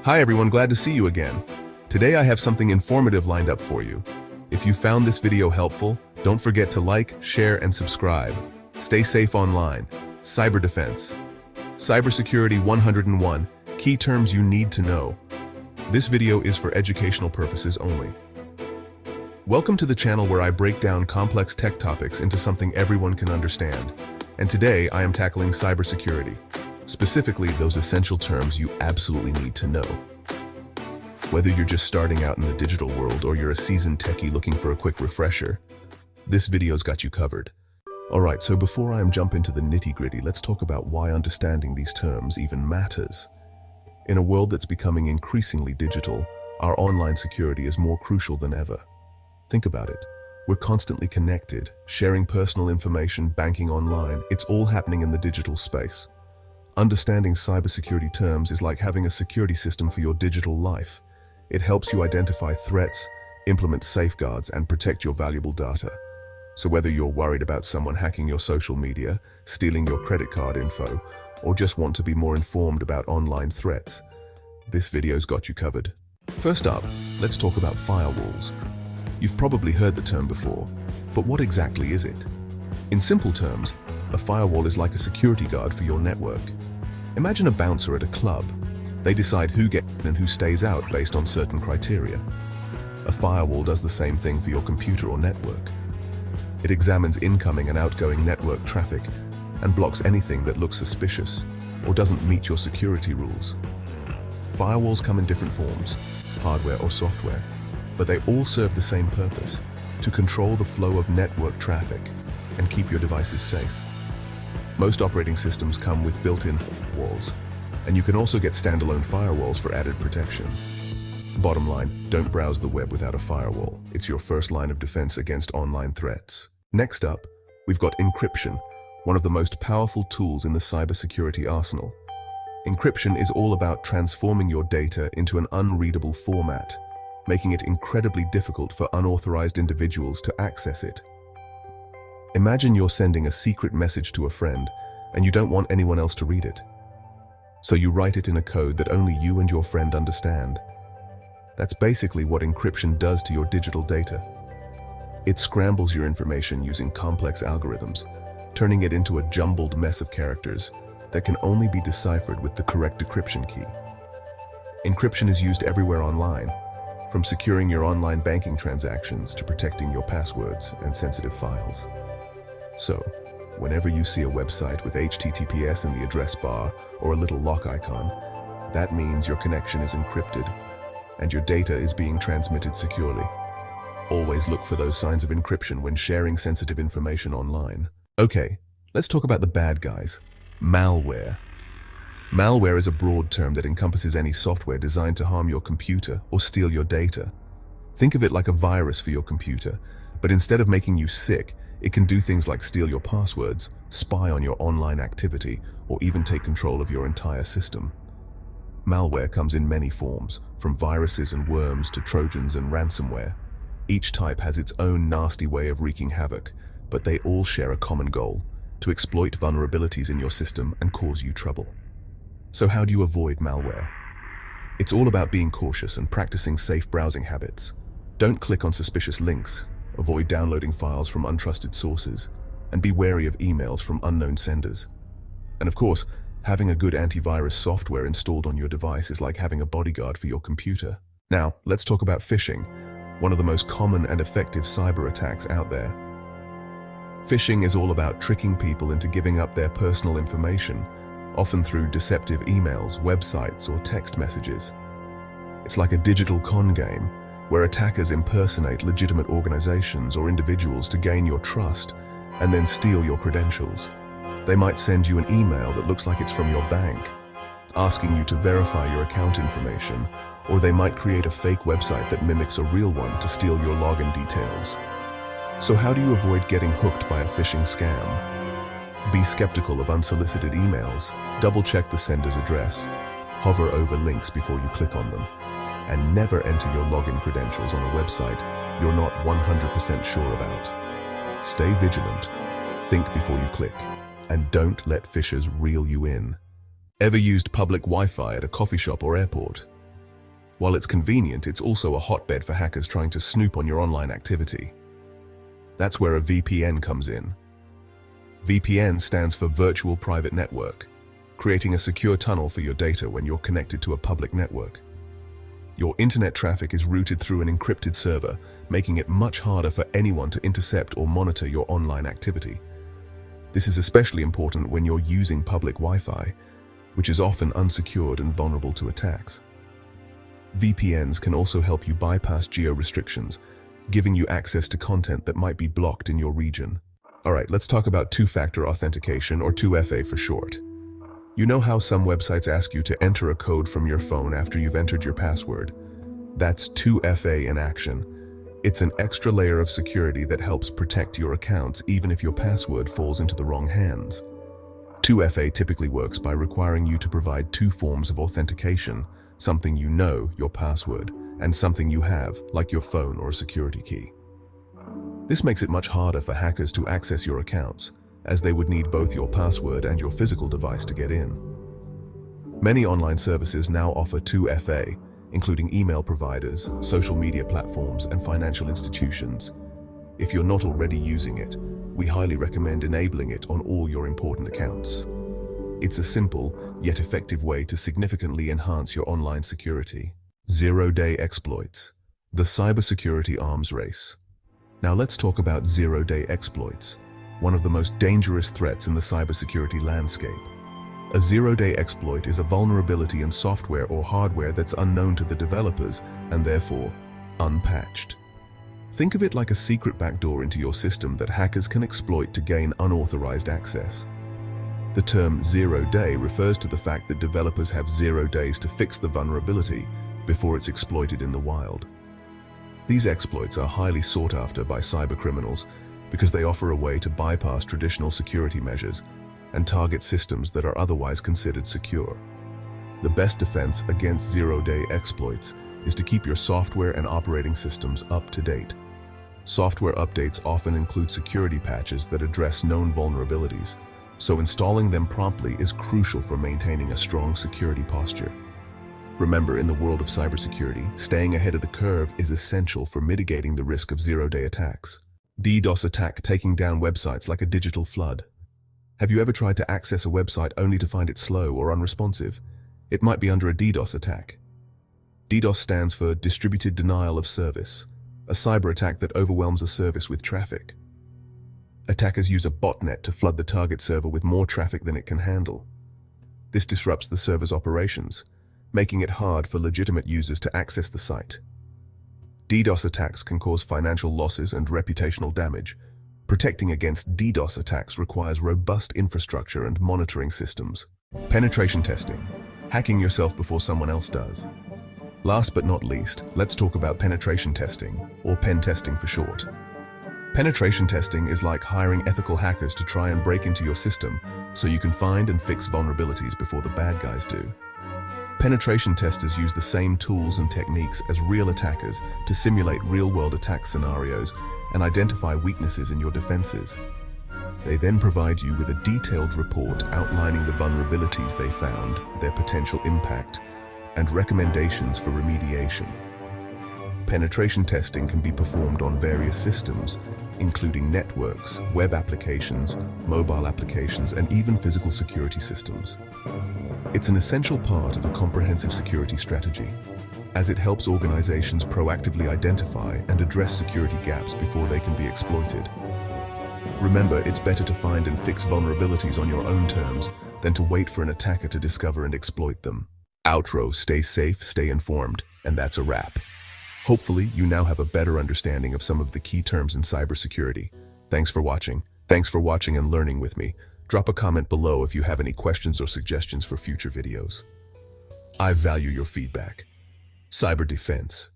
Hi everyone, glad to see you again. Today I have something informative lined up for you. If you found this video helpful, don't forget to like, share, and subscribe. Stay safe online. Cyber defense. Cybersecurity 101, key terms you need to know. This video is for educational purposes only. Welcome to the channel where I break down complex tech topics into something everyone can understand. And today I am tackling cybersecurity. Specifically, those essential terms you absolutely need to know. Whether you're just starting out in the digital world or you're a seasoned techie looking for a quick refresher, this video's got you covered. Alright, so before I jump into the nitty-gritty, let's talk about why understanding these terms even matters. In a world that's becoming increasingly digital, our online security is more crucial than ever. Think about it. We're constantly connected, sharing personal information, banking online. It's all happening in the digital space. Understanding cybersecurity terms is like having a security system for your digital life. It helps you identify threats, implement safeguards, and protect your valuable data. So whether you're worried about someone hacking your social media, stealing your credit card info, or just want to be more informed about online threats, this video's got you covered. First up, let's talk about firewalls. You've probably heard the term before, but what exactly is it? In simple terms, a firewall is like a security guard for your network. Imagine a bouncer at a club. They decide who gets in and who stays out based on certain criteria. A firewall does the same thing for your computer or network. It examines incoming and outgoing network traffic and blocks anything that looks suspicious or doesn't meet your security rules. Firewalls come in different forms, hardware or software, but they all serve the same purpose: to control the flow of network traffic and keep your devices safe. Most operating systems come with built-in firewalls, and you can also get standalone firewalls for added protection. Bottom line, don't browse the web without a firewall. It's your first line of defense against online threats. Next up, we've got encryption, one of the most powerful tools in the cybersecurity arsenal. Encryption is all about transforming your data into an unreadable format, making it incredibly difficult for unauthorized individuals to access it. Imagine you're sending a secret message to a friend, and you don't want anyone else to read it. So you write it in a code that only you and your friend understand. That's basically what encryption does to your digital data. It scrambles your information using complex algorithms, turning it into a jumbled mess of characters that can only be deciphered with the correct decryption key. Encryption is used everywhere online, from securing your online banking transactions to protecting your passwords and sensitive files. So, whenever you see a website with HTTPS in the address bar or a little lock icon, that means your connection is encrypted and your data is being transmitted securely. Always look for those signs of encryption when sharing sensitive information online. Okay, let's talk about the bad guys. Malware. Malware is a broad term that encompasses any software designed to harm your computer or steal your data. Think of it like a virus for your computer, but instead of making you sick, it can do things like steal your passwords, spy on your online activity, or even take control of your entire system. Malware comes in many forms, from viruses and worms to trojans and ransomware. Each type has its own nasty way of wreaking havoc, but they all share a common goal: to exploit vulnerabilities in your system and cause you trouble. So how do you avoid malware? It's all about being cautious and practicing safe browsing habits. Don't click on suspicious links, avoid downloading files from untrusted sources, and be wary of emails from unknown senders. And of course, having a good antivirus software installed on your device is like having a bodyguard for your computer. Now, let's talk about phishing, one of the most common and effective cyber attacks out there. Phishing is all about tricking people into giving up their personal information, often through deceptive emails, websites, or text messages. It's like a digital con game, where attackers impersonate legitimate organizations or individuals to gain your trust and then steal your credentials. They might send you an email that looks like it's from your bank, asking you to verify your account information, or they might create a fake website that mimics a real one to steal your login details. So how do you avoid getting hooked by a phishing scam? Be skeptical of unsolicited emails, double-check the sender's address, hover over links before you click on them, and never enter your login credentials on a website you're not 100% sure about. Stay vigilant, think before you click, and don't let phishers reel you in. Ever used public Wi-Fi at a coffee shop or airport? While it's convenient, it's also a hotbed for hackers trying to snoop on your online activity. That's where a VPN comes in. VPN stands for Virtual Private Network, creating a secure tunnel for your data when you're connected to a public network. Your internet traffic is routed through an encrypted server, making it much harder for anyone to intercept or monitor your online activity. This is especially important when you're using public Wi-Fi, which is often unsecured and vulnerable to attacks. VPNs can also help you bypass geo-restrictions, giving you access to content that might be blocked in your region. Alright, let's talk about two-factor authentication, or 2FA for short. You know how some websites ask you to enter a code from your phone after you've entered your password? That's 2FA in action. It's an extra layer of security that helps protect your accounts even if your password falls into the wrong hands. 2FA typically works by requiring you to provide two forms of authentication, something you know, your password, and something you have, like your phone or a security key. This makes it much harder for hackers to access your accounts, as they would need both your password and your physical device to get in. Many online services now offer 2FA, including email providers, social media platforms, and financial institutions. If you're not already using it, we highly recommend enabling it on all your important accounts. It's a simple, yet effective way to significantly enhance your online security. Zero-day exploits. The cybersecurity arms race. Now let's talk about zero-day exploits, one of the most dangerous threats in the cybersecurity landscape. A zero-day exploit is a vulnerability in software or hardware that's unknown to the developers and therefore unpatched. Think of it like a secret backdoor into your system that hackers can exploit to gain unauthorized access. The term zero-day refers to the fact that developers have 0 days to fix the vulnerability before it's exploited in the wild. These exploits are highly sought after by cybercriminals because they offer a way to bypass traditional security measures and target systems that are otherwise considered secure. The best defense against zero-day exploits is to keep your software and operating systems up to date. Software updates often include security patches that address known vulnerabilities, so installing them promptly is crucial for maintaining a strong security posture. Remember, in the world of cybersecurity, staying ahead of the curve is essential for mitigating the risk of zero-day attacks. DDoS attack taking down websites like a digital flood. Have you ever tried to access a website only to find it slow or unresponsive? It might be under a DDoS attack. DDoS stands for Distributed Denial of Service, a cyber attack that overwhelms a service with traffic. Attackers use a botnet to flood the target server with more traffic than it can handle. This disrupts the server's operations, making it hard for legitimate users to access the site. DDoS attacks can cause financial losses and reputational damage. Protecting against DDoS attacks requires robust infrastructure and monitoring systems. Penetration testing, hacking yourself before someone else does. Last but not least, let's talk about penetration testing, or pen testing for short. Penetration testing is like hiring ethical hackers to try and break into your system so you can find and fix vulnerabilities before the bad guys do. Penetration testers use the same tools and techniques as real attackers to simulate real-world attack scenarios and identify weaknesses in your defenses. They then provide you with a detailed report outlining the vulnerabilities they found, their potential impact, and recommendations for remediation. Penetration testing can be performed on various systems, including networks, web applications, mobile applications, and even physical security systems. It's an essential part of a comprehensive security strategy, as it helps organizations proactively identify and address security gaps before they can be exploited. Remember, it's better to find and fix vulnerabilities on your own terms than to wait for an attacker to discover and exploit them. Outro: stay safe, stay informed, and that's a wrap. Hopefully, you now have a better understanding of some of the key terms in cybersecurity. Thanks for watching. Thanks for watching and learning with me. Drop a comment below if you have any questions or suggestions for future videos. I value your feedback. Cyber defense.